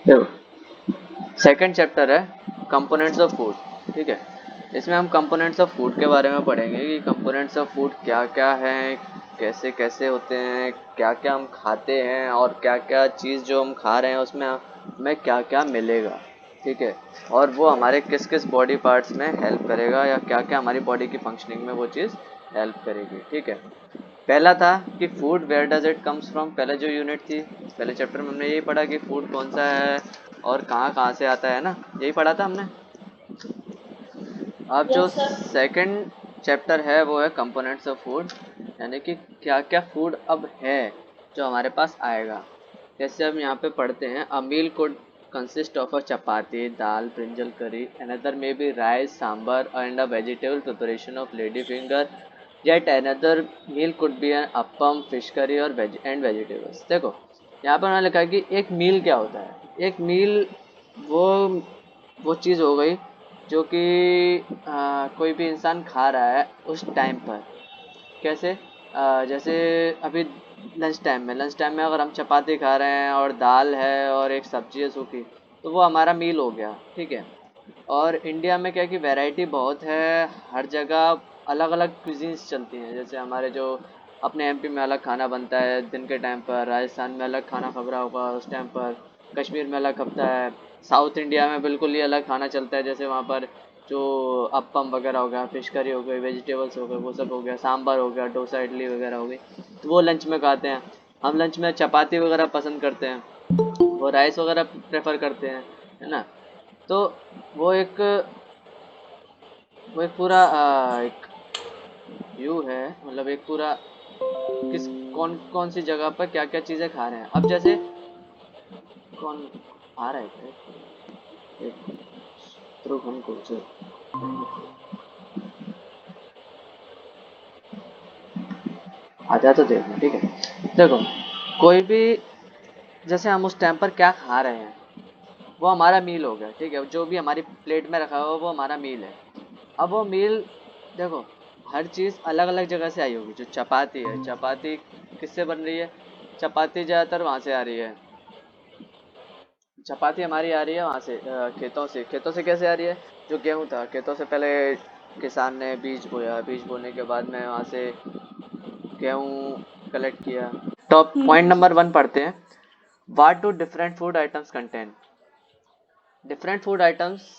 देखो, second chapter है components of food. ठीक है, इसमें हम कंपोनेंट्स ऑफ फूड के बारे में पढ़ेंगे कि कंपोनेंट्स ऑफ फूड क्या क्या हैं, कैसे कैसे होते हैं, क्या क्या हम खाते हैं और क्या क्या चीज़ जो हम खा रहे हैं उसमें हमें क्या क्या मिलेगा। ठीक है, और वो हमारे किस किस बॉडी पार्ट्स में हेल्प करेगा या क्या क्या हमारी बॉडी की फंक्शनिंग में वो चीज़ हेल्प करेगी। ठीक है, पहला था कि food where does it comes from. पहले जो यूनिट थी, पहले चैप्टर में हमने यही पढ़ा कि फूड कौन सा है और कहाँ कहाँ से आता है ना, यही पढ़ा था हमने। अब जो यस सर। सेकंड चैप्टर है वो है कंपोनेंट्स ऑफ फूड, यानी कि क्या क्या फूड अब है जो हमारे पास आएगा। जैसे हम यहाँ पे पढ़ते हैं, अ मील could consist of a chapati, dal, brinjal curry, another may be rice, sambar and a vegetable preparation of lady finger, yet another meal could be an appam, fish curry और and vegetables। देखो, यहाँ पर उन्होंने लिखा है कि एक मील क्या होता है। एक मील वो वो चीज़ हो गई जो कि कोई भी इंसान खा रहा है उस टाइम पर। कैसे? जैसे अभी लंच टाइम में अगर हम चपाती खा रहे हैं और दाल है और एक सब्जी है सूखी, तो वो हमारा मील हो गया। ठीक है, और इंडिया में क्या है कि वैरायटी बहुत है, हर जगह अलग अलग क्विजीन्स चलती हैं। जैसे हमारे जो अपने एमपी में अलग खाना बनता है दिन के टाइम पर, राजस्थान में अलग खाना खब रहा होगा उस टाइम पर, कश्मीर में अलग खपता है, साउथ इंडिया में बिल्कुल ही अलग खाना चलता है। जैसे वहाँ पर जो अप्पम वगैरह हो गया, फिश करी हो गई, वेजिटेबल्स हो गए, वो सब हो गया, सांभर हो गया, डोसा इडली वगैरह हो गई, तो वो लंच में खाते हैं। हम लंच में चपाती वगैरह पसंद करते हैं, वो राइस वगैरह प्रेफर करते हैं, है ना। तो वो एक वो एक पूरा एक व्यू है, मतलब एक पूरा किस कौन कौन सी जगह पर क्या क्या चीज़ें खा रहे हैं। अब जैसे कौन आ रहा है क्या, एक ध्रुव को से आ जाए तो देखना। ठीक है, देखो, कोई भी, जैसे हम उस टाइम पर क्या खा रहे हैं वो हमारा मील हो गया। ठीक है, जो भी हमारी प्लेट में रखा हुआ वो हमारा मील है। अब वो मील, देखो, हर चीज़ अलग अलग जगह से आई होगी। जो चपाती है, चपाती किससे बन रही है? चपाती ज़्यादातर वहाँ से आ रही है, चपाती हमारी आ रही है वहाँ से, खेतों से। खेतों से कैसे आ रही है? जो गेहूँ था, खेतों से पहले किसान ने बीज बोया, बीज बोने के बाद में वहाँ से गेहूँ कलेक्ट किया। तो पॉइंट नंबर 1 पढ़ते हैं, what do different food items contain. Different food items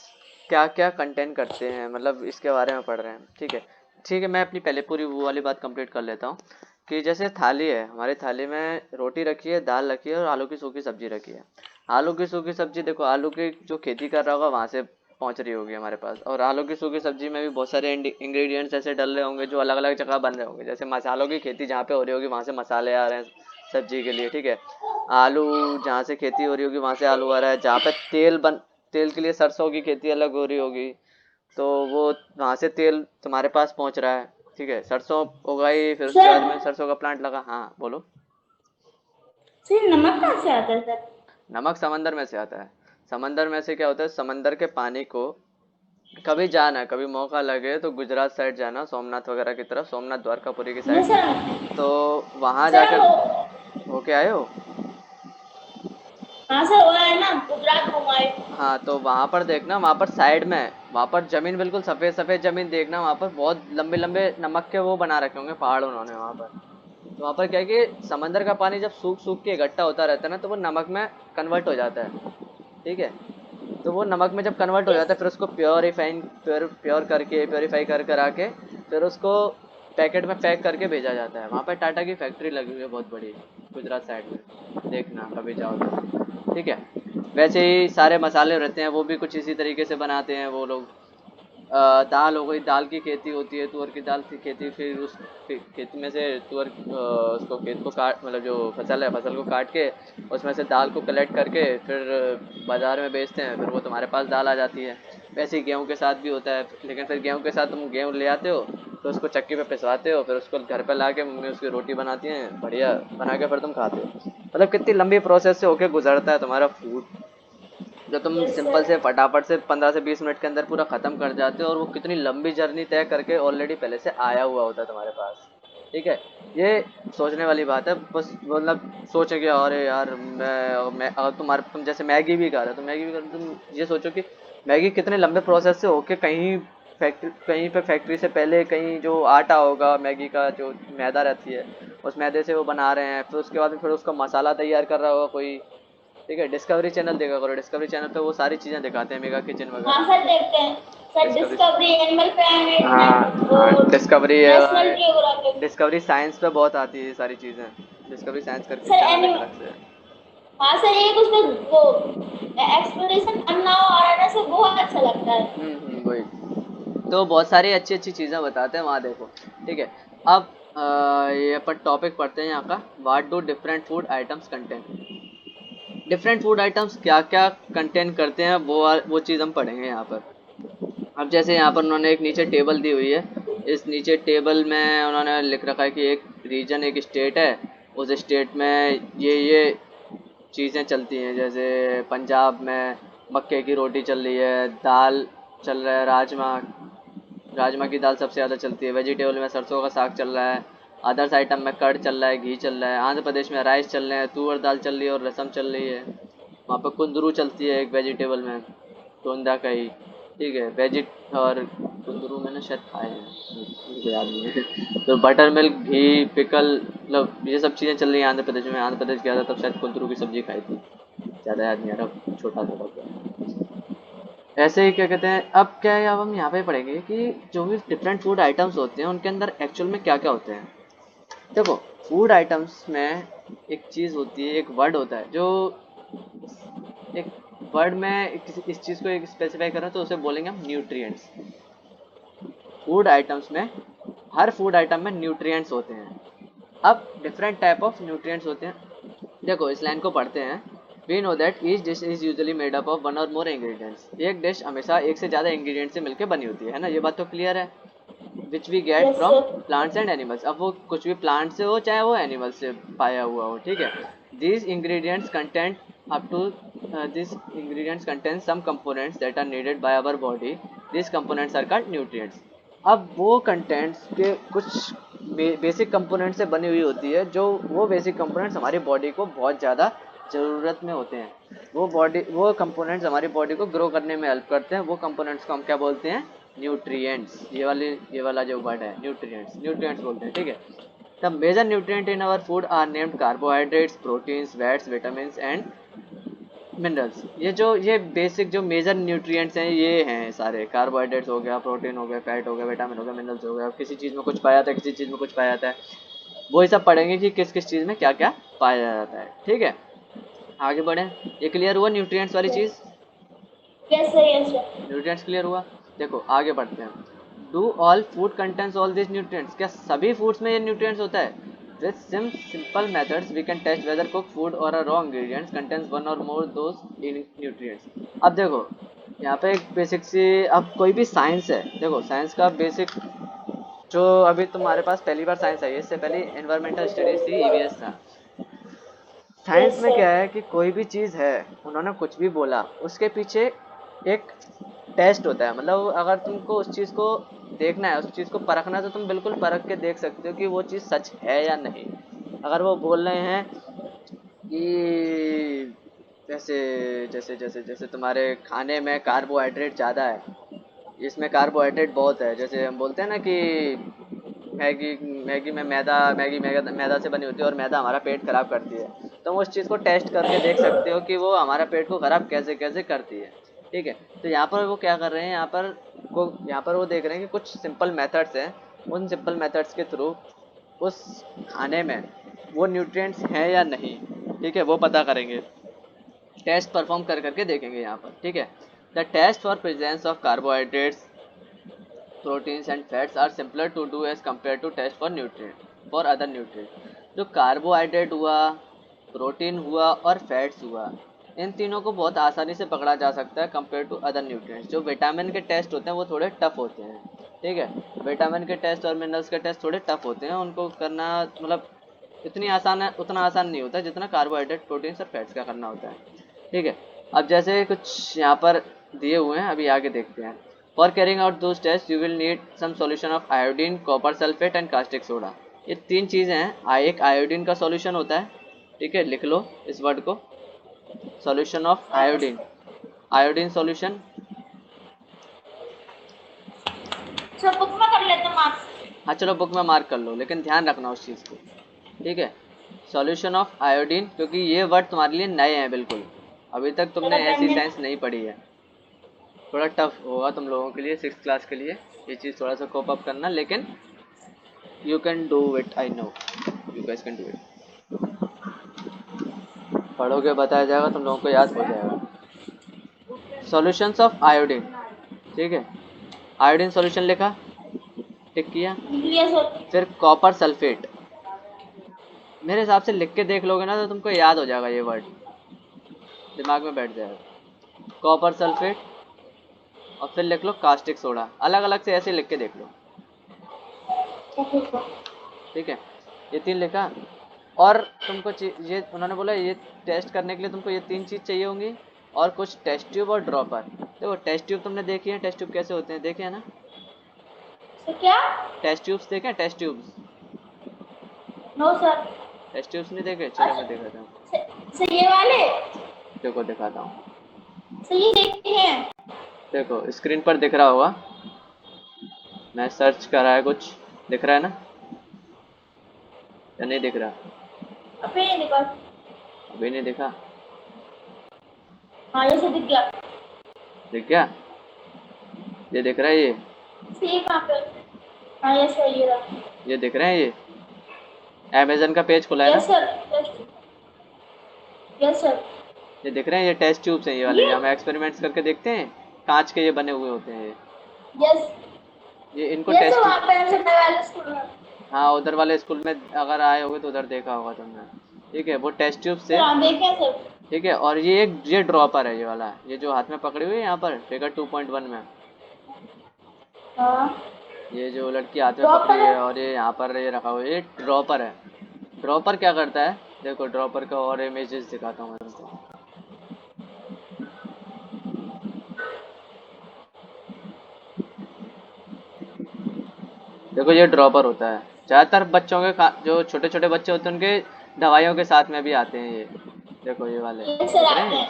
क्या क्या कंटेन करते हैं, मतलब इसके बारे में पढ़ रहे हैं। ठीक है, ठीक है, मैं अपनी पहले पूरी वो वाली बात कंप्लीट कर लेता हूँ कि जैसे थाली है, हमारी थाली में रोटी रखी है, दाल रखी है और आलू की सूखी सब्जी रखी है। आलू की सूखी सब्जी, देखो, आलू की जो खेती कर रहा होगा वहां से पहुंच रही होगी हमारे पास, और आलू की सूखी सब्जी में भी बहुत सारे इंग्रेडिएंट्स ऐसे डल रहे होंगे जो अलग अलग जगह बन रहे होंगे। जैसे मसालों की खेती जहाँ पे हो रही होगी वहां से मसाले आ रहे हैं सब्जी के लिए। ठीक है, आलू जहाँ से खेती हो रही होगी वहां से आलू आ रहा है, जहाँ पे तेल के लिए सरसों की खेती अलग हो रही होगी, तो वो वहां से तेल तुम्हारे पास पहुंच रहा है। ठीक है, सरसों उगाई, फिर उसके सर बाद में सरसों का प्लांट लगा। हाँ बोलो। सर नमक कहाँ से आता है सर? नमक समंदर में से आता है। समंदर में से क्या होता है, समंदर के पानी को कभी जाना, कभी मौका लगे तो गुजरात साइड जाना, सोमनाथ वगैरह की तरफ, सोमनाथ द्वारकापुरी की नहीं साइड, सर। तो वहां सर जाकर वो, होके आए हो। हाँ सर वो है ना, गुजरात घुमाए। हाँ, तो वहां पर देखना, वहां पर साइड में, वहां पर जमीन बिल्कुल सफेद सफेद जमीन देखना, वहां पर बहुत लंबे लंबे नमक के वो बना रखे होंगे पहाड़ उन्होंने वहां पर। तो वहां पर क्या है कि समंदर का पानी जब सूख सूख के इकट्ठा होता रहता है ना, तो वो नमक में कन्वर्ट हो जाता है। ठीक है, तो वो नमक में जब कन्वर्ट हो यस। जाता है फिर उसको प्योरीफाई कर कर आके फिर उसको पैकेट में पैक करके भेजा जाता है। वहाँ पे टाटा की फैक्ट्री लगी हुई है बहुत बड़ी, गुजरात साइड में, देखना कभी जाओ तो। ठीक है, वैसे ही सारे मसाले रहते हैं, वो भी कुछ इसी तरीके से बनाते हैं वो लोग। दाल हो गई, दाल की खेती होती है, तुअर की दाल की खेती, फिर उस खेत में से उसको खेत को काट, मतलब जो फसल है फसल को काट के उसमें से दाल को कलेक्ट करके फिर बाजार में बेचते हैं, फिर वो तुम्हारे पास दाल आ जाती है। वैसे ही गेहूं के साथ भी होता है, लेकिन फिर गेहूं के साथ तुम गेहूं ले आते हो, फिर उसको चक्की पे पिसवाते हो, फिर उसको घर पे ला के मम्मी उसकी रोटी बनाती हैं बढ़िया बना के, फिर तुम खाते हो। मतलब कितनी लंबी प्रोसेस से होके गुजरता है तुम्हारा फूड, जो तुम यस सिंपल सर। से फटाफट से 15 से 20 मिनट के अंदर पूरा खत्म कर जाते हो, और वो कितनी लंबी जर्नी तय करके ऑलरेडी पहले से आया हुआ होता है तुम्हारे पास। ठीक है, ये सोचने वाली बात है, बस मतलब सोचे कि अरे यार मैं अगर तुम जैसे मैगी भी खा रहे हो तो मैगी भी खा रहे हो, तुम ये सोचो कि मैगी कितने लंबे प्रोसेस से होके कहीं पे फैक्ट्री से पहले कहीं जो आटा होगा मैगी का जो मैदा रहती है उस मैदे से वो बना रहे हैं, फिर उसके बाद में फिर उसका मसाला तैयार कर रहा होगा कोई। ठीक है, डिस्कवरी चैनल देखा करो, डिस्कवरी चैनल पे वो सारी चीजें दिखाते हैं, मेगा किचन हाँ वगैरह। सर देखते हैं सर, डिस्कवरी, डिस्कवरी, एनिमल हाँ प्लैनेट हाँ, और discovery national geographic. Discovery science पे बहुत आती है ये सारी चीजें। डिस्कवरी साइंस करके सर चैनल एक एनिमल, अलग से है। हाँ सर एक उसमें वो एक्सप्लोरेशन अन्ना और अन्ना से बहुत अच्छा लगता है। वही। तो बहुत सारी अच्छी अच्छी चीजें बताते हैं वहाँ, देखो। ठीक है, अब ये पर टॉपिक पढ़ते हैं यहाँ का, what do different food items contain. Different food items क्या क्या कंटेन करते हैं वो चीज़ हम पढ़ेंगे यहाँ पर। अब जैसे यहाँ पर उन्होंने एक नीचे टेबल दी हुई है, इस नीचे टेबल में उन्होंने लिख रखा है कि एक रीजन, एक स्टेट है, उस स्टेट में ये चीज़ें चलती हैं। जैसे पंजाब में मक्के की रोटी चल रही है, दाल चल रहा है, राजमा, राजमा की दाल सबसे ज़्यादा चलती है। वेजिटेबल में सरसों का साग चल रहा है। अदर्स आइटम में कर्ड चल रहा है, घी चल रहा है। आंध्र प्रदेश में राइस चल रहे हैं, तुअर दाल चल रही है और रसम चल रही है। वहाँ पर कुंदरू चलती है एक वेजिटेबल में, टोंदा कही। ठीक है, वेजिट और कुंदरू मैंने शायद खाए हैं, मुझे याद नहीं है। तो बटर मिल्क, घी, पिकल, मतलब ये सब चीज़ें चल रही हैं आंध्र प्रदेश में। आंध्र प्रदेश गया था तब शायद कुंदरू की सब्जी खाई थी, ज़्यादा याद नहीं आ रहा, छोटा था तब। ऐसे ही क्या कहते हैं, अब क्या है, अब हम यहाँ पे पढ़ेंगे कि जो भी डिफरेंट फूड आइटम्स होते हैं उनके अंदर एक्चुअल में क्या क्या होते हैं। देखो, फूड आइटम्स में एक चीज़ होती है, एक वर्ड होता है, जो एक वर्ड में इस चीज़ को एक स्पेसिफाई करें तो उसे बोलेंगे हम न्यूट्रिएंट्स। फूड आइटम्स में, हर फूड आइटम में न्यूट्रिएंट्स होते हैं। अब डिफरेंट टाइप ऑफ न्यूट्रिएंट्स होते हैं। देखो इस लाइन को पढ़ते हैं। We know that each dish is usually made up of one और मोर इंग्रेडिएंट्स। एक डिश हमेशा एक से ज़्यादा इंग्रेडिएंट से मिलकर बनी होती है ना, ये बात तो क्लियर है। Which we get yes from sir. Plants and animals. अब वो कुछ भी प्लांट से हो चाहे वो एनिमल से पाया हुआ हो, ठीक है। These ingredients content up to this ingredients contain some components that are needed by our body. This components are called nutrients. अब वो कंटेंट्स के कुछ बेसिक कंपोनेंट से बनी हुई होती है, जो वो बेसिक कंपोनेंट्स हमारी बॉडी को बहुत ज़्यादा ज़रूरत में होते हैं। वो कंपोनेंट्स हमारी बॉडी को ग्रो करने में हेल्प करते हैं। वो कंपोनेंट्स को हम क्या बोलते हैं, न्यूट्रिएंट्स। ये वाला जो वर्ड है न्यूट्रिएंट्स, न्यूट्रिएंट्स बोलते हैं, ठीक है। The major nutrient in our food are named carbohydrates, proteins, fats, vitamins and minerals. ये बेसिक जो मेजर न्यूट्रिएंट्स हैं ये हैं सारे। कार्बोहाइड्रेट्स हो गया, प्रोटीन हो गया, फैट हो गया, विटामिन हो गया, मिनरल्स हो गया। किसी चीज़ में कुछ पाया जाता है, किसी चीज़ में कुछ पाया जाता है। वही सब पढ़ेंगे कि किस किस चीज़ में क्या क्या पाया जाता है, ठीक है। आगे बढ़ें, ये क्लियर हुआ न्यूट्रिएंट्स वाली यस, चीज़? Yes sir, yes sir. Nutrients clear हुआ। देखो आगे बढ़ते हैं। Do all food contents all this nutrients. क्या सभी फूड्स में ये न्यूट्रिएंट्स होता है? With simple methods we can test whether cook food और a raw ingredients contains one और मोर दोज इन न्यूट्रिएंट्स। अब देखो यहाँ पे एक बेसिक सी, अब कोई भी साइंस है, देखो साइंस का बेसिक जो अभी तुम्हारे पास पहली बार साइंस आई है, इससे पहले एनवायरमेंटल स्टडीज थी, ईवीएस था। साइंस यस में सर। क्या है कि कोई भी चीज़ है, उन्होंने कुछ भी बोला, उसके पीछे एक टेस्ट होता है। मतलब अगर तुमको उस चीज़ को देखना है, उस चीज़ को परखना है, तो तुम बिल्कुल परख के देख सकते हो कि वो चीज़ सच है या नहीं। अगर वो बोल रहे हैं कि जैसे जैसे जैसे जैसे तुम्हारे खाने में कार्बोहाइड्रेट ज़्यादा है, इसमें कार्बोहाइड्रेट बहुत है, जैसे हम बोलते हैं ना कि मैगी मैगी में मैदा से बनी होती है और मैदा हमारा पेट खराब करती है। तो हम उस चीज़ को टेस्ट करके देख सकते हो कि वो हमारा पेट को खराब कैसे कैसे करती है, ठीक है। तो यहाँ पर वो क्या कर रहे हैं, यहाँ पर वो देख रहे हैं कि कुछ सिंपल मेथड्स हैं, उन सिंपल मेथड्स के थ्रू उस खाने में वो न्यूट्रिएंट्स हैं या नहीं, ठीक है, वो पता करेंगे। टेस्ट परफॉर्म कर करके देखेंगे यहाँ पर, ठीक है। The test for presence of carbohydrates, proteins and fats are simpler to do as compared to test for nutrient for other nutrient। जो कार्बोहाइड्रेट हुआ, प्रोटीन हुआ और फैट्स हुआ, इन तीनों को बहुत आसानी से पकड़ा जा सकता है कंपेयर टू अदर न्यूट्रिएंट्स। जो विटामिन के टेस्ट होते हैं वो थोड़े टफ होते हैं, ठीक है। विटामिन के टेस्ट और मिनरल्स के टेस्ट थोड़े टफ होते हैं, उनको करना मतलब इतनी आसान है, उतना आसान नहीं होता जितना कार्बोहाइड्रेट, प्रोटीन्स और फैट्स का करना होता है, ठीक है। अब जैसे कुछ यहाँ पर दिए हुए हैं, अभी आगे देखते हैं। For carrying out those test you will need some solution of iodine, copper sulphate and caustic soda. ये तीन चीज़ें हैं। एक आयोडीन का सॉल्यूशन होता है, ठीक है, लिख लो इस वर्ड को, solution of iodine, iodine solution. सब बुक में कर लेते मार्क्स। हाँ चलो बुक में मार्क कर लो, लेकिन ध्यान रखना उस चीज़ को, ठीक है। सॉल्यूशन ऑफ आयोडीन, क्योंकि ये वर्ड तुम्हारे लिए नए हैं बिल्कुल, अभी तक तुमने चलो ऐसी पेन। साइंस नहीं पढ़ी है, थोड़ा टफ होगा तुम लोगों के लिए 6th क्लास के लिए ये चीज़ थोड़ा सा कोप अप करना, लेकिन you can do it, I know you guys can do it. पढ़ोगे बताया जाएगा, तुम लोगों को याद हो जाएगा। सॉल्यूशंस ऑफ आयोडीन, ठीक है, आयोडीन सॉल्यूशन लिखा, टिक किया। लिया सर। फिर कॉपर सल्फेट, मेरे हिसाब से लिख के देख लोगे ना तो तुमको याद हो जाएगा, ये वर्ड दिमाग में बैठ जाएगा, कॉपर सल्फेट। और फिर लिख लो कास्टिक सोडा, अलग अलग से ऐसे लिख के देख लो, ओके सर। ठीक है। ये तीन लिखा, और तुमको ये उन्होंने बोला ये टेस्ट करने के लिए तुमको ये तीन चीज़ चाहिए होंगी, और कुछ टेस्ट ट्यूब और ड्रॉपर। देखो टेस्ट ट्यूब तुमने देखी है, टेस्ट ट्यूब कैसे होते हैं देखे है ना, तो क्या? टेस्ट ट्यूब्स देखे हैं, test tubes, no sir. Test tubes नहीं देखे, चलो अच्छा मैं दिखाता हूँ, सर ये वाले। देखो दिखाता हूँ, सर ये देखते हैं। देखो स्क्रीन पर दिख रहा होगा, मैं सर्च करा है, कुछ दिख रहा है ना या नहीं दिख रहा, अबे ये निकल। अभी नहीं दिखा, हाँ ये सर दिख गया। दिख गया, ये दिख रहा है, सर ये कहाँ पे? हाँ ये सर ये रहा। ये दिख रहे हैं, ये अमेजन का पेज खुला है ना, यस सर। Yes sir. ये दिख रहे हैं, ये टेस्ट ट्यूब्स हैं, ये वाले ये। जो हम एक्सपेरिमेंट्स करके देखते हैं, कांच के ये बने हुए होते हैं यस। ये इनको यस सर टेस्ट वहाँ ट्यूब। पे हम सब वाले स्कूल में। हाँ उधर वाले स्कूल में अगर आए होगे तो उधर देखा होगा तुमने, ठीक है, वो टेस्ट ट्यूब सर से, हाँ देखे हैं सर। ठीक है। और ये एक ये ड्रॉपर है, ये वाला, ये जो हाथ में पकड़े हुए है यहाँ पर फिगर 2.1 में, हाँ। ये जो लड़की हाथ में पकड़ी प्रॉपर हुई है। है और ये यहाँ पर ये रखा हुआ है, ये ड्रॉपर है। ड्रॉपर क्या करता है, देखो ड्रॉपर का और इमेजेस दिखाता हूँ मैं तुमको, देखो ये ड्रॉपर होता है, ज़्यादातर बच्चों के जो छोटे छोटे बच्चे होते हैं उनके दवाइयों के साथ में भी आते हैं ये, देखो ये वाले यस सर दिख रहे आते हैं, हैं।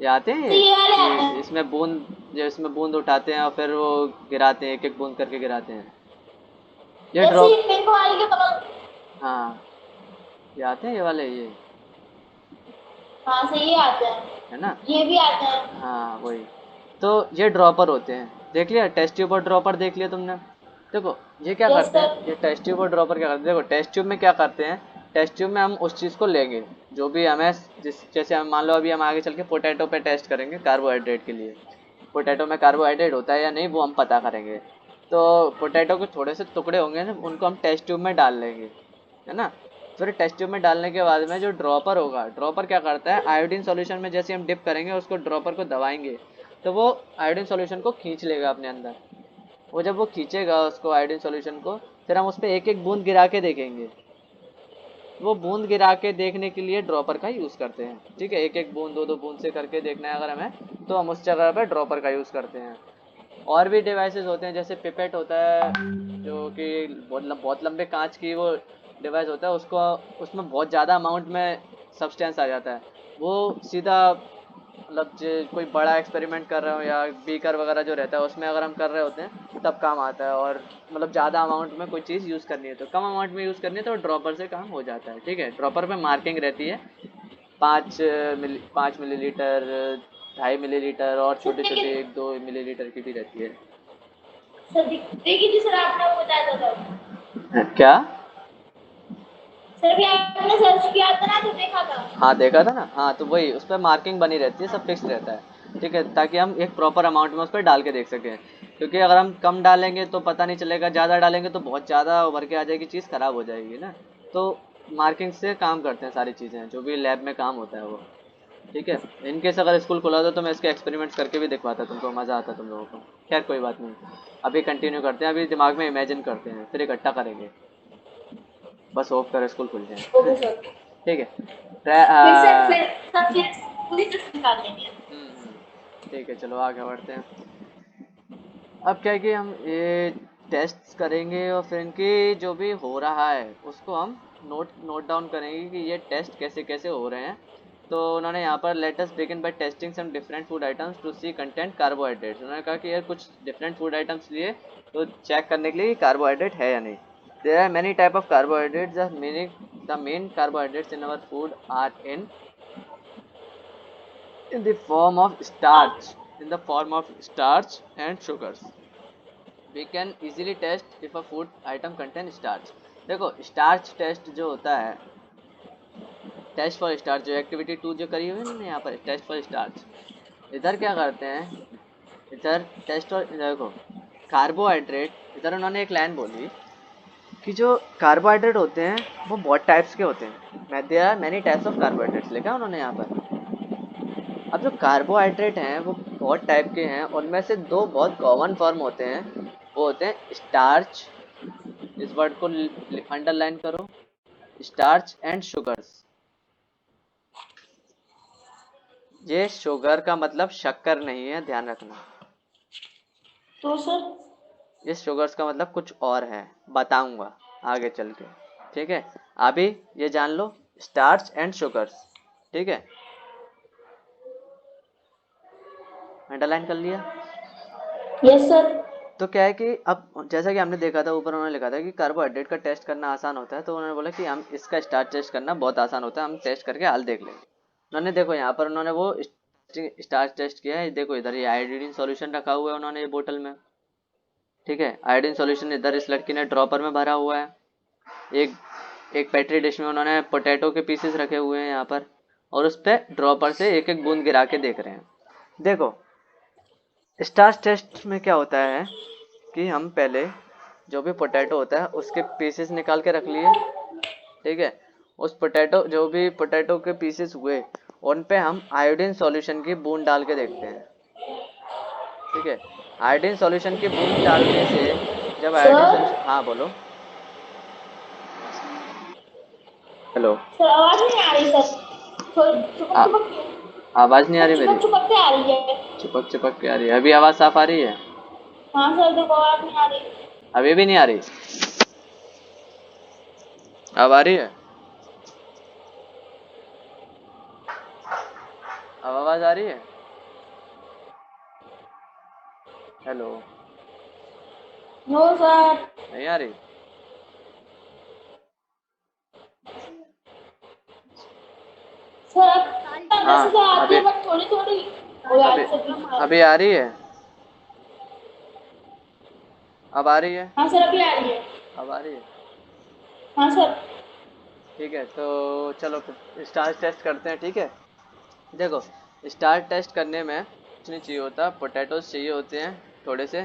ये आते हैं सर ये, ये वाले आते कि हैं। इसमें बूंद, जो इसमें बूंद उठाते हैं और फिर वो गिराते हैं, एक एक बूंद करके गिराते हैं, ये जैसे ड्रॉप। ये पिंक वाले के बगल। हाँ ये आते हैं ये वाले, ये हाँ सर ये आते हैं। है ना, ये भी आते हैं। हाँ वही, तो ये ड्रॉपर होते हैं, देख लिया टेस्ट ट्यूब और ड्रॉपर देख लिया तुमने। देखो ये क्या यस करते हैं, सर। ये टेस्ट ट्यूब और ड्रॉपर क्या करते हैं, देखो टेस्ट ट्यूब में क्या करते हैं, टेस्ट ट्यूब में हम उस चीज़ को लेंगे जो भी हमें, जैसे हम मान लो अभी हम आगे चल के पोटैटो पे टेस्ट करेंगे कार्बोहाइड्रेट के लिए, पोटैटो में कार्बोहाइड्रेट होता है या नहीं वो हम पता करेंगे, तो पोटैटो के थोड़े से टुकड़े होंगे ना, उनको हम टेस्ट ट्यूब में डाल लेंगे, है ना। फिर टेस्ट ट्यूब में डालने के बाद में जो ड्रॉपर होगा, ड्रॉपर क्या करता है, आयोडीन सॉल्यूशन में जैसे हम डिप करेंगे उसको, ड्रॉपर को दबाएंगे तो वो आयोडीन सॉल्यूशन को खींच लेगा अपने अंदर, वो जब वो खींचेगा उसको आयोडीन सॉल्यूशन को, फिर हम उस पर एक एक बूंद गिरा के देखेंगे, वो बूंद गिरा के देखने के लिए ड्रॉपर का यूज़ करते हैं, ठीक है, एक एक बूंद दो दो बूंद से करके देखना है अगर हमें, तो हम उस जगह पर ड्रॉपर का यूज़ करते हैं। और भी डिवाइसेस होते हैं, जैसे पिपेट होता है जो कि बहुत लंबे कांच की वो डिवाइस होता है, उसको उसमें बहुत ज़्यादा अमाउंट में सब्सटेंस आ जाता है, वो सीधा मतलब कोई बड़ा एक्सपेरिमेंट कर रहे हो या बीकर वगैरह जो रहता है उसमें अगर हम कर रहे होते हैं तब काम आता है, और मतलब ज़्यादा अमाउंट में कोई चीज़ यूज़ करनी है तो कम अमाउंट में यूज़ करनी है तो ड्रॉपर से काम हो जाता है, ठीक है। ड्रॉपर पे मार्किंग रहती है, 5 मिलीलीटर, 2.5 मिलीलीटर, और सर छोटे छोटे देखिए। 1-2 मिलीलीटर की भी रहती है। सर देखिए जी सर आपने वो बताया था सर। क्या, सर भी आपने सर्च किया था ना तो देखा था। हाँ देखा था ना, हाँ तो वही उस पर मार्किंग बनी रहती है, सब फिक्स रहता है, ठीक है, ताकि हम एक प्रॉपर अमाउंट में उस पर डाल के देख सकें, क्योंकि अगर हम कम डालेंगे तो पता नहीं चलेगा, ज़्यादा डालेंगे तो बहुत ज़्यादा उभर के आ जाएगी, चीज़ ख़राब हो जाएगी ना, तो मार्किंग से काम करते हैं सारी चीज़ें जो भी लैब में काम होता है वो, ठीक है। इनकेस अगर स्कूल खुला होता तो मैं इसके एक्सपेरिमेंट्स करके भी दिखवाता तुमको, मज़ा आता तुम लोगों को। खैर कोई बात नहीं, अभी कंटिन्यू करते हैं, अभी दिमाग में इमेजिन करते हैं फिर इकट्ठा करेंगे, बस होप कर स्कूल खुल जाए। Okay sir. ठीक है। फिर सर फिर पूरी तरह निकाल देंगे। ठीक है चलो आगे बढ़ते हैं। अब क्या है कि हम ये टेस्ट करेंगे और फिर इनकी जो भी हो रहा है उसको हम नोट डाउन करेंगे कि ये टेस्ट कैसे कैसे हो रहे हैं। तो उन्होंने यहाँ पर let us begin by testing some different food items to see content carbohydrates. उन्होंने कहा कि यार कुछ डिफरेंट फूड आइटम्स लिए तो चेक करने के लिए कार्बोहाइड्रेट है या नहीं। There are many type of carbohydrates, the main carbohydrates in our food are in the form of starch in the form of starch and sugars. We can easily test if a food item contain starch. देखो starch test जो होता है, test for starch जो activity 2 जो करी हुई है ना यहाँ पर टेस्ट फॉर स्टार्च, इधर क्या करते हैं, इधर टेस्ट और देखो कार्बोहाइड्रेट, इधर उन्होंने एक लाइन बोली कि जो कार्बोहाइड्रेट होते हैं वो बहुत टाइप्स के होते हैं। There are many types of carbohydrates लिखा उन्होंने यहाँ पर। अब जो कार्बोहाइड्रेट हैं वो बहुत टाइप के हैं, उनमें से दो बहुत कॉमन फॉर्म होते हैं, वो होते हैं स्टार्च, इस वर्ड को अंडरलाइन करो, स्टार्च एंड शुगर्स। ये शुगर का मतलब शक्कर नहीं है, ध्यान रखना। तो सर इस शुगर्स का मतलब कुछ और है, बताऊंगा आगे चल के, ठीक है। अभी ये जान लो स्टार्च एंड शुगर्स, ठीक है, अंडरलाइन कर लिया। Yes sir. तो क्या है कि अब जैसा कि हमने देखा था ऊपर उन्होंने लिखा था कि कार्बोहाइड्रेट का टेस्ट करना आसान होता है, तो उन्होंने बोला कि हम इसका स्टार्च टेस्ट करना बहुत आसान होता है, हम टेस्ट करके हाल देख लेंगे। उन्होंने देखो यहाँ पर उन्होंने वो स्टार्च टेस्ट किया है, देखो इधर ये आयोडीन सॉल्यूशन रखा हुआ है उन्होंने ये बोतल में, ठीक है, आयोडीन सॉल्यूशन इधर इस लड़की ने ड्रॉपर में भरा हुआ है, एक एक पेट्री डिश में उन्होंने पोटैटो के पीसेस रखे हुए हैं यहाँ पर, और उस पर ड्रॉपर से एक एक बूंद गिरा के देख रहे हैं। देखो स्टार्च टेस्ट में क्या होता है कि हम पहले जो भी पोटैटो होता है उसके पीसेस निकाल के रख लिए, ठीक है, उस पोटैटो जो भी पोटैटो के पीसेस हुए उन पे हम आयोडीन सॉल्यूशन की बूंद डाल के देखते हैं, ठीक है। आयोडीन सॉल्यूशन की बूंद डालने से जब आयोडीन सर सॉल्यूशन, हाँ बोलो, हेलो, सर आवाज नहीं आ रही सर, थोड़ी चुपक चुपक, आवाज नहीं आ रही मेरी, चुपक चुपक के आ रही है। चिपक चिपक के आ रही है। अभी आवाज साफ आ रही है? हाँ सर देखो आवाज नहीं आ रही। अभी भी नहीं आ रही? अब आ रही है? अब आवाज आ रही है? Hello, no sir. नहीं आ रही? सर अंदर हाँ से तो आती अभी, है बट थोड़ी थोड़ी हो अभी जाती है सर। अभी आ रही है? अब आ रही है? हाँ सर अभी आ रही है। अब आ रही है? हाँ सर। ठीक है, तो चलो फिर स्टार्च टेस्ट करते हैं, ठीक है। देखो स्टार्च टेस्ट करने में कुछ नहीं चाहिए होता, पोटैटोज चाहिए होते हैं थोड़े से।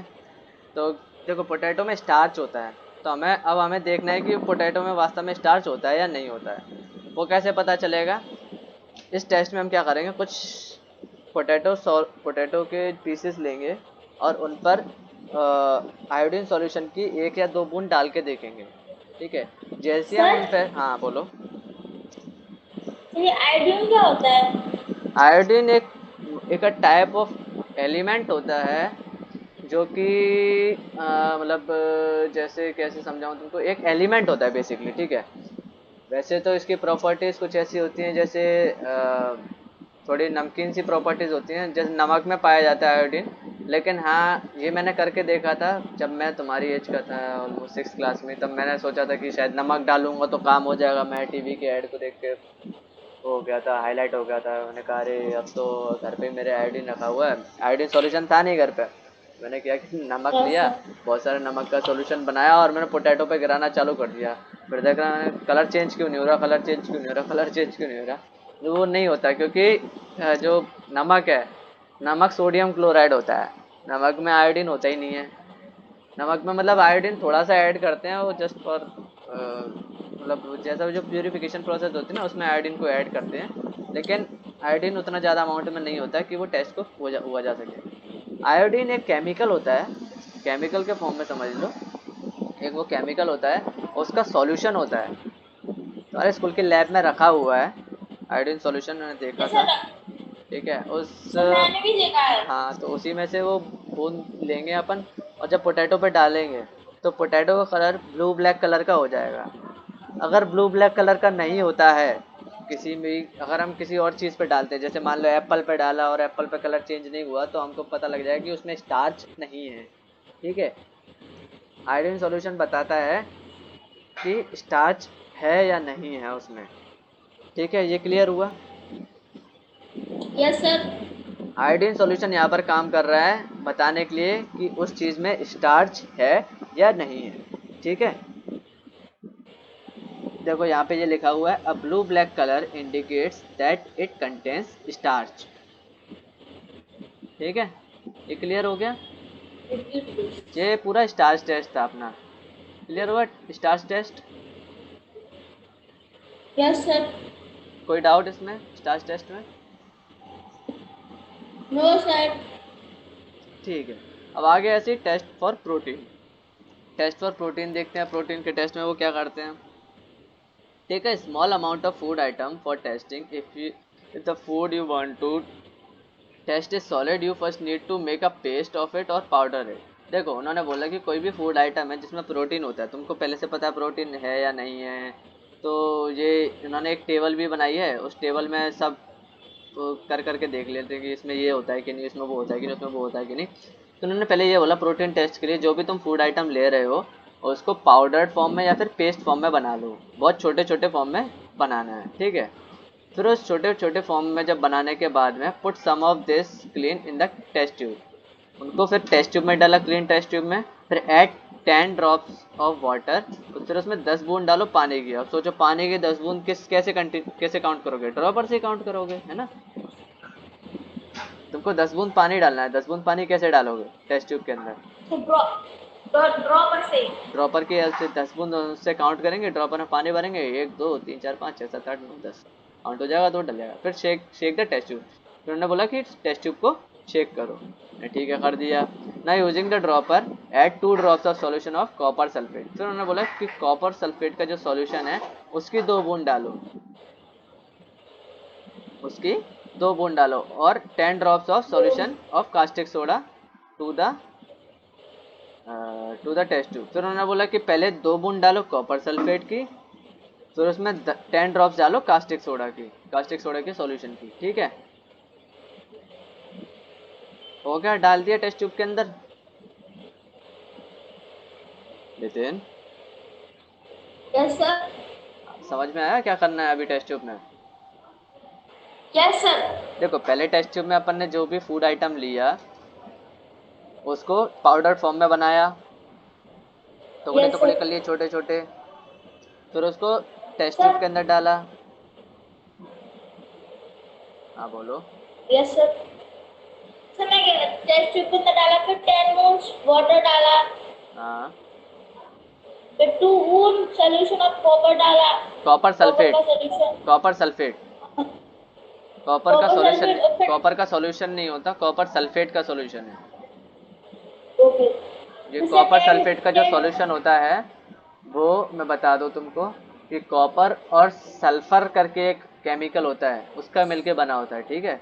तो देखो पोटैटो में स्टार्च होता है, तो हमें देखना है कि पोटैटो में वास्तव में स्टार्च होता है या नहीं होता है। वो कैसे पता चलेगा? इस टेस्ट में हम क्या करेंगे, कुछ पोटैटो के पीसेस लेंगे और उन पर आयोडीन सॉल्यूशन की एक या दो बूंद डाल के देखेंगे, ठीक है। जैसे हम उन सर पे, हाँ बोलो। ये आयोडीन क्या होता है? आयोडीन एक एक टाइप ऑफ एलिमेंट होता है जो कि मतलब जैसे कैसे समझाऊं तुमको, एक एलिमेंट होता है बेसिकली, ठीक है। वैसे तो इसकी प्रॉपर्टीज़ कुछ ऐसी होती हैं जैसे थोड़ी नमकीन सी प्रॉपर्टीज़ होती हैं, जैसे नमक में पाया जाता है आयोडीन। लेकिन हाँ ये मैंने करके देखा था जब मैं तुम्हारी एज का था, ऑलमोस्ट 6 क्लास में, तब मैंने सोचा था कि शायद नमक डालूंगा तो काम हो जाएगा। मैं टीवी के ऐड को देख के हो गया था, हाईलाइट हो गया था। मैंने कहा अरे अब तो घर पे मेरे आयोडीन रखा हुआ है, आयोडीन सॉल्यूशन था नहीं घर पे। मैंने किया कि नमक यस लिया, सर। बहुत सारे नमक का सॉल्यूशन बनाया और मैंने पोटैटो पे गिराना चालू कर दिया। फिर देख रहा मैंने कलर चेंज क्यों नहीं हो रहा, कलर चेंज क्यों नहीं हो रहा, कलर चेंज क्यों नहीं हो रहा। तो वो नहीं होता क्योंकि जो नमक है, नमक सोडियम क्लोराइड होता है, नमक में आयोडीन होता ही नहीं है। नमक में मतलब आयोडीन थोड़ा सा ऐड करते हैं, वो जस्ट फॉर मतलब जैसा जो प्यूरिफिकेशन प्रोसेस होती है ना उसमें आयोडीन को ऐड करते हैं, लेकिन आयोडीन उतना ज़्यादा अमाउंट में नहीं होता कि वो टेस्ट को हुआ जा सके। आयोडीन एक केमिकल होता है, केमिकल के फॉर्म में समझ लो, एक वो केमिकल होता है, उसका सॉल्यूशन होता है। तुम्हारे स्कूल के लैब में रखा हुआ है आयोडीन सॉल्यूशन, मैंने देखा यस था, सर। ठीक है। सर मैंने भी देखा है। हाँ तो उसी में से वो बूंद लेंगे अपन और जब पोटैटो पे डालेंगे तो पोटैटो का कलर ब्लू ब्लैक कलर का हो जाएगा। अगर ब्लू ब्लैक कलर का नहीं होता है किसी भी, अगर हम किसी और चीज़ पे डालते हैं, जैसे मान लो एप्पल पे डाला और एप्पल पे कलर चेंज नहीं हुआ, तो हमको पता लग जाएगा कि उसमें स्टार्च नहीं है। ठीक है, आयोडीन सॉल्यूशन बताता है कि स्टार्च है या नहीं है उसमें। ठीक है, ये क्लियर हुआ। Yes sir. आयोडीन सॉल्यूशन यहाँ पर काम कर रहा है बताने के लिए कि उस चीज़ में स्टार्च है या नहीं है। ठीक है, देखो यहाँ पे ये लिखा हुआ है, a blue black colour indicates that it contains starch. ठीक है, ये क्लियर हो गया। ये पूरा स्टार्च टेस्ट था अपना, क्लियर हुआ स्टार्च टेस्ट। Yes sir. कोई डाउट इसमें स्टार्च टेस्ट में? No sir. ठीक है, अब आगे ऐसे test for protein. Test for protein देखते हैं, प्रोटीन के टेस्ट में वो क्या करते हैं। Take a small amount of food item for testing. If the food you want to test is solid you first need to make a paste of it और powder it. देखो उन्होंने बोला कि कोई भी फूड आइटम है जिसमें protein होता है, तुमको पहले से पता है प्रोटीन है या नहीं है। तो ये इन्होंने एक टेबल भी बनाई है, उस टेबल में सब वो कर करके देख लेते हैं कि इसमें ये होता है कि नहीं, इसमें वो होता है कि नहीं, उसमें वो होता है कि नहीं। तो उन्होंने पहले ये बोला प्रोटीन टेस्ट के लिए जो भी तुम फूड आइटम ले रहे हो उसको पाउडर्ड फॉर्म में या फिर पेस्ट फॉर्म में बना लो, बहुत छोटे छोटे फॉर्म में बनाना है। ठीक है, फिर उस छोटे छोटे फॉर्म में जब बनाने के बाद में put some of this clean in the test tube, उनको फिर टेस्ट ट्यूब में डाला, क्लीन टेस्ट ट्यूब में। फिर ऐड 10 ड्रॉप्स ऑफ वाटर, फिर उसमें 10 बूंद डालो पानी की। अब सोचो पानी की 10 बूंद कैसे काउंट करोगे, ड्रॉपर से काउंट करोगे, है ना। तुमको 10 बूंद पानी डालना है, 10 बूंद पानी कैसे डालोगे टेस्ट ट्यूब के अंदर? तो ड्रॉपर से। ड्रॉपर के हेल्प से 10 बूंद से काउंट करेंगे, ड्रॉपर में पानी भरेंगे, 1 2 3 4 5 6 7 8 9 10 काउंट हो जाएगा, तो डल जाएगा। फिर शेक द टेस्ट ट्यूब। फिर उन्होंने बोला कि टेस्ट ट्यूब को शेक करो। ठीक है, कर दिया ना। Using the dropper add 2 drops of solution of copper sulphate. फिर उन्होंने बोला कि कॉपर सल्फेट का जो सॉल्यूशन है उसकी 2 बूंद डालो, उसकी 2 बूंद डालो, और 10 drops of solution of caustic soda to the test tube. फिर उन्होंने बोला कि पहले 2 बूंद डालो कॉपर सल्फेट की, फिर उसमें 10 ड्रॉप्स डालो कास्टिक सोडा की, कास्टिक सोडा के सॉल्यूशन की। ठीक है, हो गया, डाल दिया टेस्ट ट्यूब के अंदर। Nitin, yes sir. समझ में आया क्या करना है अभी टेस्ट ट्यूब में? Yes sir. देखो पहले टेस्ट ट्यूब में अपन ने जो भी फूड आइटम लिया उसको पाउडर फॉर्म में बनाया, टुकड़े यस टुकड़े सर। कर लिए छोटे छोटे। फिर उसको टेस्ट ट्यूब सर। के अंदर डाला। हाँ बोलो। Yes sir. सर मैं टेस्ट ट्यूब के अंदर डाला, फिर 10 मोल्स वाटर डाला, हाँ, फिर 2 वून सॉल्यूशन ऑफ कॉपर डाला। कॉपर कॉपर सल्फेट, का सॉल्यूशन। कॉपर सल्फेट, कॉपर का कॉपर सॉल्यूशन, सल्फेट और फिर। कॉपर का सॉल्यूशन नहीं होता, कॉपर सल्फेट का सॉल्यूशन है। ओके। ये फिर सर कॉपर 10 सल्फेट का जो 10। सॉल्यूशन होता है वो मैं बता दूं तुमको कि कॉपर और सल्फर करके एक केमिकल होता है, उसका मिलके बना होता है। ठीक है,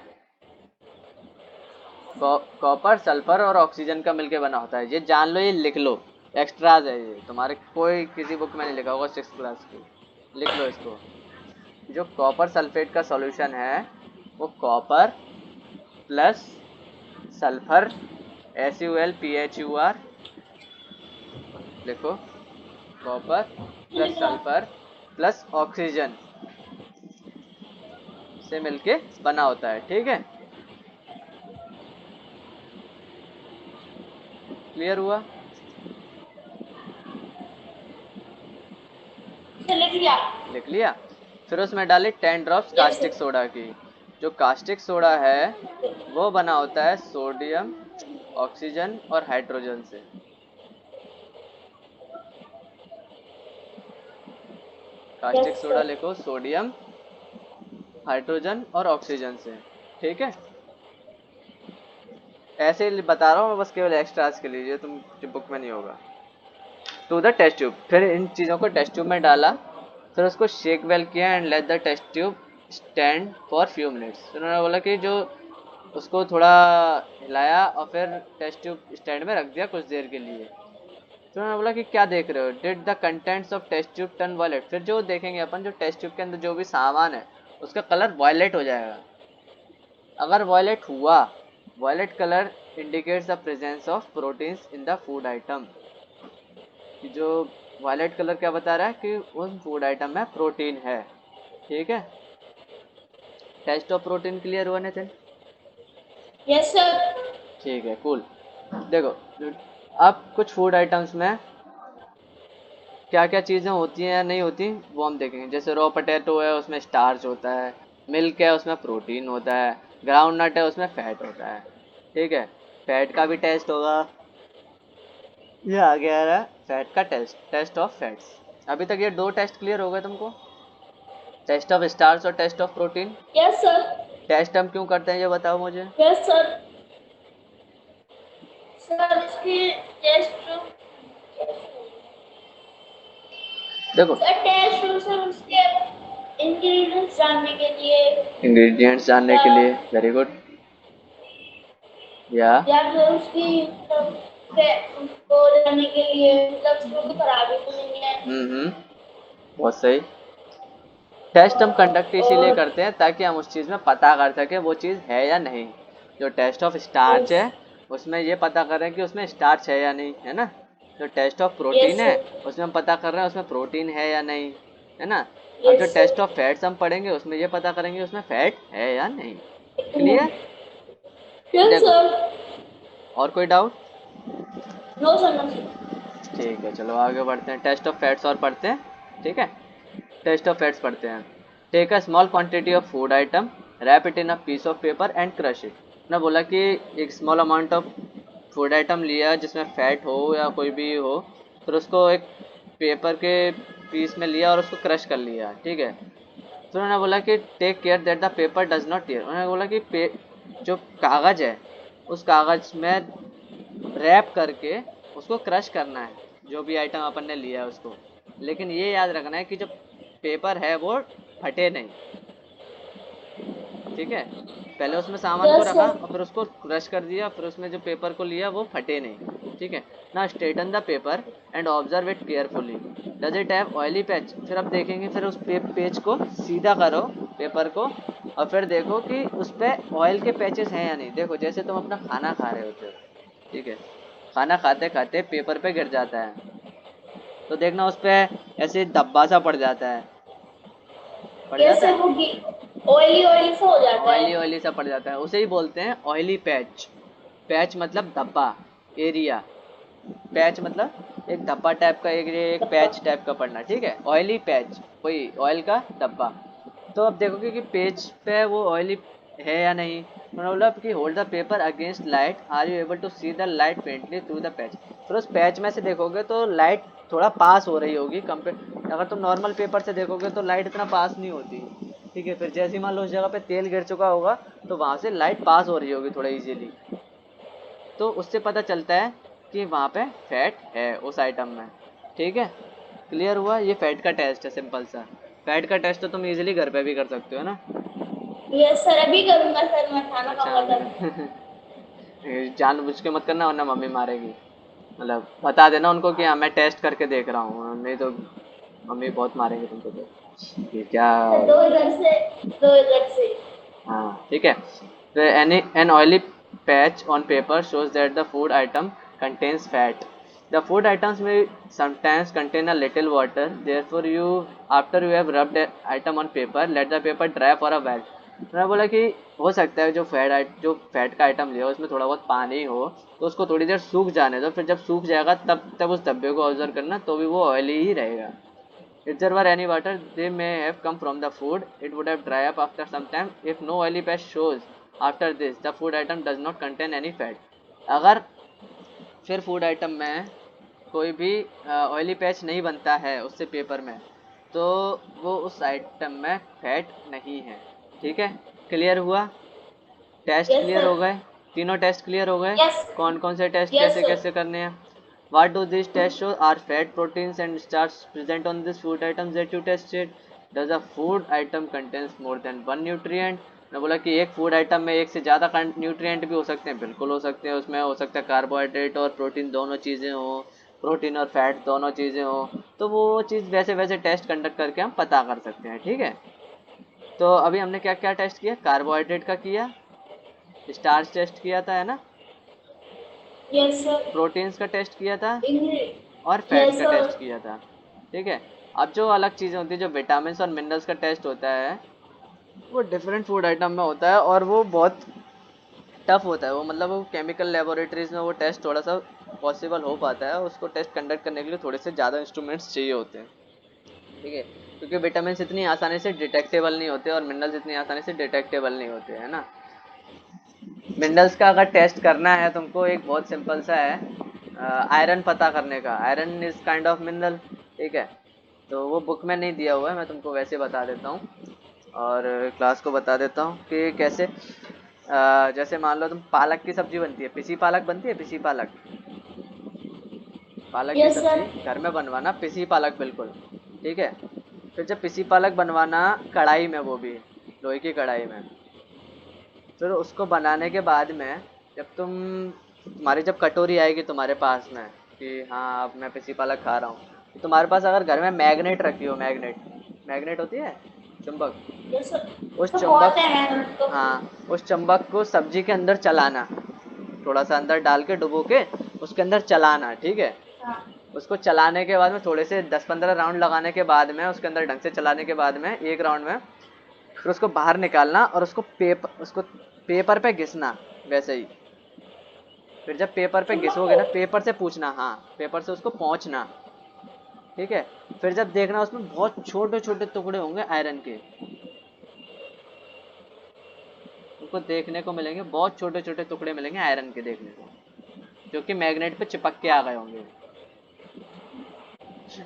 कॉपर सल्फर और ऑक्सीजन का मिलके बना होता है, ये जान लो, ये लिख लो, एक्स्ट्राज है ये, तुम्हारे कोई किसी बुक में नहीं लिखा होगा 6th क्लास की। लिख लो इसको। जो कॉपर सल्फेट का सॉल्यूशन है वो copper plus sulphur, SuL PHUR, लिखो, copper plus sulphur plus oxygen से मिलके बना होता है। ठीक है, क्लियर हुआ? लिख लिया। लिख लिया। फिर उसमें डाले 10 ड्रॉप्स यस कास्टिक सोडा की। जो कास्टिक सोडा है वो बना होता है सोडियम, ऑक्सीजन और हाइड्रोजन से। Caustic yes soda sir. लिखो, सोडियम, हाइड्रोजन और ऑक्सीजन से। ठीक है, ऐसे ही बता रहा हूँ मैं बस, केवल एक्स्ट्रास के लिए, ये तुम बुक में नहीं होगा। टू द टेस्ट ट्यूब, फिर इन चीज़ों को टेस्ट ट्यूब में डाला, फिर उसको शेक वेल किया and let the test tube stand for few minutes. उन्होंने बोला कि जो उसको थोड़ा हिलाया और फिर टेस्ट ट्यूब स्टैंड में रख दिया कुछ देर के लिए। तो उन्होंने बोला कि क्या देख रहे हो, did the contents of test tube turn violet, फिर जो देखेंगे अपन जो टेस्ट ट्यूब के अंदर जो भी सामान है उसका कलर वायलेट हो जाएगा। अगर वायलेट हुआ, violet colour indicates the presence of proteins in the food item, कि जो वायलेट कलर क्या बता रहा है कि उस फूड आइटम में प्रोटीन है। ठीक है, टेस्ट ऑफ प्रोटीन क्लियर हुआ नितिन? Yes sir. ठीक है, कूल। देखो, अब कुछ फूड आइटम्स में क्या क्या चीज़ें होती हैं या नहीं होती वो हम देखेंगे। जैसे रॉ पोटैटो है उसमें स्टार्च होता है, मिल्क है उसमें प्रोटीन होता है, ग्राउंड नट है उसमें फैट होता है। ठीक है, फैट का भी टेस्ट होगा। ये आ गया है फैट का टेस्ट, टेस्ट ऑफ फैट्स। अभी तक ये दो टेस्ट क्लियर हो गए तुमको, टेस्ट ऑफ स्टार्च और test of protein. Yes sir. Test हम क्यों करते हैं ये बताओ मुझे। Yes sir. सर उसकी टेस्ट, देखो, सर टेस्ट सर उसके इंग्रेडिएंट्स जानने के लिए, इंग्रेडिएंट्स जानने के लिए, वेरी गुड। या फिर उसकी उसको जानने के लिए, मतलब उसमें कोई खराबी तो नहीं है। बहुत सही। टेस्ट हम कंडक्ट इसीलिए और करते हैं ताकि हम उस चीज़ में पता कर सकें वो चीज़ है या नहीं। जो टेस्ट ऑफ स्टार्च यस। है उसमें ये पता कर रहे हैं कि उसमें स्टार्च है या नहीं, है ना। जो टेस्ट ऑफ प्रोटीन यस है सर। उसमें हम पता कर रहे हैं उसमें प्रोटीन है या नहीं, है ना। अब जो yes test sir. Of fats हम पढ़ेंगे उसमें ये पता करेंगे उसमें फैट है या नहीं। क्लियर? यस देखो, सर। और कोई doubt? No sir, no sir. ठीक है, चलो आगे बढ़ते हैं, टेस्ट ऑफ फैट्स और पढ़ते हैं। ठीक है, टेस्ट ऑफ फैट्स पढ़ते हैं। Take a small quantity of food item, wrap it in a piece of paper and crush it. ना बोला कि एक small amount of food item लिया जिसमें फैट हो या कोई भी हो, फिर उसको एक पेपर के पीस में लिया और उसको क्रश कर लिया। ठीक है, फिर उन्होंने बोला कि take care that the paper does not tear. उन्होंने बोला कि जो कागज़ है उस कागज़ में रैप करके उसको क्रश करना है, जो भी आइटम अपन ने लिया है उसको। लेकिन ये याद रखना है कि जो पेपर है वो फटे नहीं। ठीक है, पहले उसमें सामान को यस रखा सर। और फिर उसको क्रश कर दिया, फिर उसमें जो पेपर को लिया वो फटे नहीं। ठीक है ना, straighten the paper and observe it carefully, does it have oily patch. फिर अब देखेंगे, फिर उस पेज को सीधा करो, पेपर को, और फिर देखो कि उस पर ऑयल के पैचेस हैं या नहीं। देखो, जैसे तुम अपना खाना खा रहे होते हो, ठीक है, खाना खाते खाते पेपर पे गिर जाता है तो देखना उस पर ऐसे धब्बा सा पड़ जाता है, पड़ यस जाता सर, है, वो ऑयली ऑयली सा हो जाता है। ऑयली ऑयली सा पड़ जाता है, उसे ही बोलते हैं ऑयली पैच। पैच मतलब धब्बा, एरिया। पैच मतलब एक धब्बा टाइप का, एक डब्बा। पैच टाइप का पड़ना। ठीक है, ऑयली पैच, वही ऑयल का धब्बा। तो अब देखोगे कि पेज पे वो ऑयली है या नहीं। उन्होंने बोला कि hold the paper against light, are you able to see the light faintly through the patch. फिर उस पैच में से देखोगे तो लाइट थोड़ा पास हो रही होगी कंपेयर, अगर तुम नॉर्मल पेपर से देखोगे तो लाइट इतना पास नहीं होती। ठीक है, फिर जैसे मान लो उस जगह पे तेल गिर चुका होगा तो वहाँ से लाइट पास हो रही होगी थोड़ा इजीली, तो उससे पता चलता है कि वहाँ पे फैट है उस आइटम में। ठीक है, क्लियर हुआ? ये फैट का टेस्ट है, सिंपल सा। फैट का टेस्ट तो तुम इजीली घर पे भी कर सकते हो ना। यस सर, अभी करूंगा सर, मैं खाना अच्छा, खाऊंगा तब। जानबूझ के मत करना वरना मम्मी मारेगी। मतलब बता देना उनको कि हाँ मैं टेस्ट करके देख रहा हूँ, नहीं तो मम्मी बहुत मारेंगे तुमको। तो ये क्या? सर दो इधर से, दो इधर से। हाँ, ठीक है। तो an oily patch on paper shows that the food item contains fat. The food items may sometimes contain a little water. Therefore, after you have rubbed the item on paper, let the paper dry for a while. मैंने बोला कि हो सकता है जो fat का item लिया उसमें थोड़ा बहुत पानी हो, तो उसको थोड़ी देर सूख जाने दो, फिर जब सूख जाएगा तब उस डब्बे को ऑब्जर्व करना, तो भी वो ऑयली ही रहेगा। If there were any water, they may have come from the food. It would have dried up after some time. If no oily patch shows after this, the food item does not contain any fat. अगर फिर food item में कोई भी oily patch नहीं बनता है उससे paper में, तो वो उस आइटम में फैट नहीं है। ठीक है, क्लियर हुआ? Test yes clear sir. हो गए? तीनों टेस्ट क्लियर हो गए? यस। कौन कौन से टेस्ट यस कैसे सर। कैसे करने हैं? What do these tests show? Are fat, proteins and starch present on this food items that you tested? Does a food item contains more than one nutrient? मैं बोला कि एक फूड आइटम में एक से ज़्यादा न्यूट्रिएंट भी हो सकते हैं, बिल्कुल हो सकते हैं। उसमें हो सकता है कार्बोहाइड्रेट और प्रोटीन दोनों चीज़ें हो। प्रोटीन और फैट दोनों चीज़ें हो, तो वो चीज़ वैसे वैसे टेस्ट कंडक्ट करके हम पता कर सकते हैं, ठीक है। तो अभी हमने क्या क्या टेस्ट किया, कार्बोहाइड्रेट का किया, स्टार्च टेस्ट किया था, है ना, यस सर। प्रोटीन्स का टेस्ट किया था, और फैट्स यस का सर। टेस्ट किया था, ठीक है। अब जो अलग चीज़ें होती है, जो विटामिन और मिनरल्स का टेस्ट होता है, वो डिफरेंट फूड आइटम में होता है, और वो बहुत टफ होता है वो, मतलब वो केमिकल लेबोरेटरीज में वो टेस्ट थोड़ा सा पॉसिबल हो पाता है, उसको टेस्ट कंडक्ट करने के लिए थोड़े से ज़्यादा इंस्ट्रूमेंट्स चाहिए होते हैं, ठीक है, क्योंकि विटामिन इतनी आसानी से डिटेक्टेबल नहीं होते और मिनरल्स इतनी आसानी से डिटेक्टेबल नहीं होते, है ना। मिनरल्स का अगर टेस्ट करना है तुमको, एक बहुत सिंपल सा है, आयरन पता करने का, iron is kind of mineral, ठीक है। तो वो बुक में नहीं दिया हुआ है, मैं तुमको वैसे बता देता हूँ, और क्लास को बता देता हूँ कि कैसे। जैसे मान लो तुम, पालक की सब्जी बनती है, पिसी पालक बनती है, पिसी पालक, पालक की यस सब्जी सर। घर में बनवाना, पिसी पालक बिल्कुल, ठीक है। फिर जब पिसी पालक बनवाना कढ़ाई में, वो भी लोहे की कढ़ाई में, फिर उसको बनाने के बाद में, जब तुम्हारी जब कटोरी आएगी तुम्हारे पास में कि हाँ अब मैं पिसी पालक खा रहा हूँ, तो तुम्हारे पास अगर घर में मैग्नेट रखी हो, मैग्नेट, मैग्नेट होती है, चुंबक, यस सर। उस तो चुंबक, बोलते हैं मैम तो। हाँ, उस चुंबक को सब्जी के अंदर चलाना, थोड़ा सा अंदर डाल के डुबो के उसके अंदर चलाना, ठीक है। हाँ। उसको चलाने के बाद में थोड़े से 10-15 राउंड लगाने के बाद में, उसके अंदर ढंग से चलाने के बाद में, एक राउंड में, फिर उसको बाहर निकालना और उसको पेपर पे घिसना, वैसे ही। फिर जब पेपर पे चुम्बक घिसोगे को। ना, पेपर से पूछना, हाँ, पेपर से उसको पहुंचना, ठीक है। फिर जब देखना उसमें बहुत छोटे छोटे टुकड़े होंगे आयरन के, उनको देखने को मिलेंगे, बहुत छोटे छोटे टुकड़े मिलेंगे आयरन के देखने को, जो कि मैग्नेट पे चिपक के आ गए होंगे।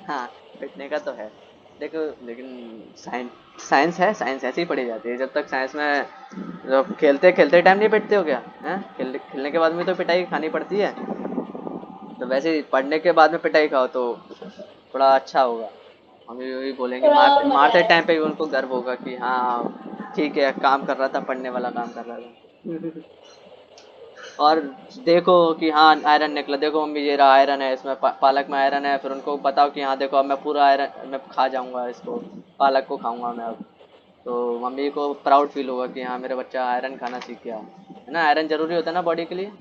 हाँ, पिटने का तो है, देखो, लेकिन साइंस, साइंस है, साइंस ऐसे ही पढ़ी जाती है, जब तक साइंस में, जब खेलते खेलते टाइम नहीं पिटते हो क्या, हैं, खेलने के बाद में तो पिटाई खानी पड़ती है, तो वैसे ही पढ़ने के बाद में पिटाई खाओ तो थोड़ा अच्छा होगा। हम भी वही बोलेंगे, थोड़ा मजा मारते आएगा। टाइम पे भी उनको गर्व होगा कि हाँ ठीक है, काम कर रहा था, पढ़ने वाला काम कर रहा था। और देखो कि हाँ आयरन निकला, देखो मम्मी ये रहा आयरन है इसमें, पालक में आयरन है, फिर उनको बताओ कि हाँ देखो अब मैं पूरा आयरन मैं खा जाऊंगा इसको, पालक को खाऊंगा मैं अब, तो मम्मी को प्राउड फील होगा कि हाँ मेरा बच्चा आयरन खाना सीख गया, है ना। आयरन जरूरी होता है ना बॉडी के लिए,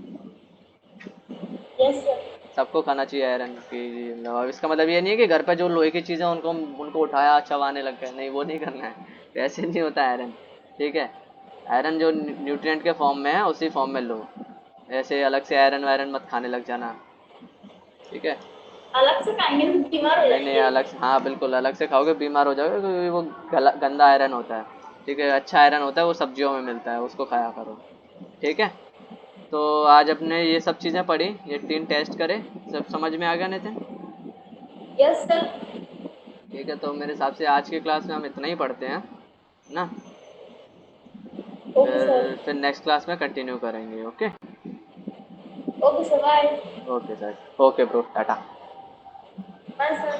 यस सर। सबको खाना चाहिए आयरन की, मतलब अब इसका मतलब ये नहीं है कि घर पे जो लोहे की चीज़ें उनको उनको उठाया चबाने लग गए, नहीं, वो नहीं करना है, वैसे नहीं होता आयरन, ठीक है। आयरन जो न्यूट्रिएंट के फॉर्म में है उसी फॉर्म में लो, ऐसे अलग से आयरन वायरन मत खाने लग जाना, ठीक है। अलग से खाएंगे तो बीमार हो नहीं नहीं, जाएंगे। अलग से, हाँ बिल्कुल, अलग से खाओगे बीमार हो जाओगे, क्योंकि वो गंदा आयरन होता है, ठीक है। अच्छा आयरन होता है वो सब्जियों में मिलता है, उसको खाया करो, ठीक है। तो आज अपने ये सब चीज़ें पढ़ी, ये 3 टेस्ट करे, सब समझ में आ गया नितिन, यस सर। ठीक है। तो मेरे हिसाब से आज की क्लास में हम इतना ही पढ़ते हैं ना, ओके सर। फिर नेक्स्ट क्लास में कंटिन्यू करेंगे, okay. Okay sir, bye. Okay sir, okay bro, tata. Bye sir.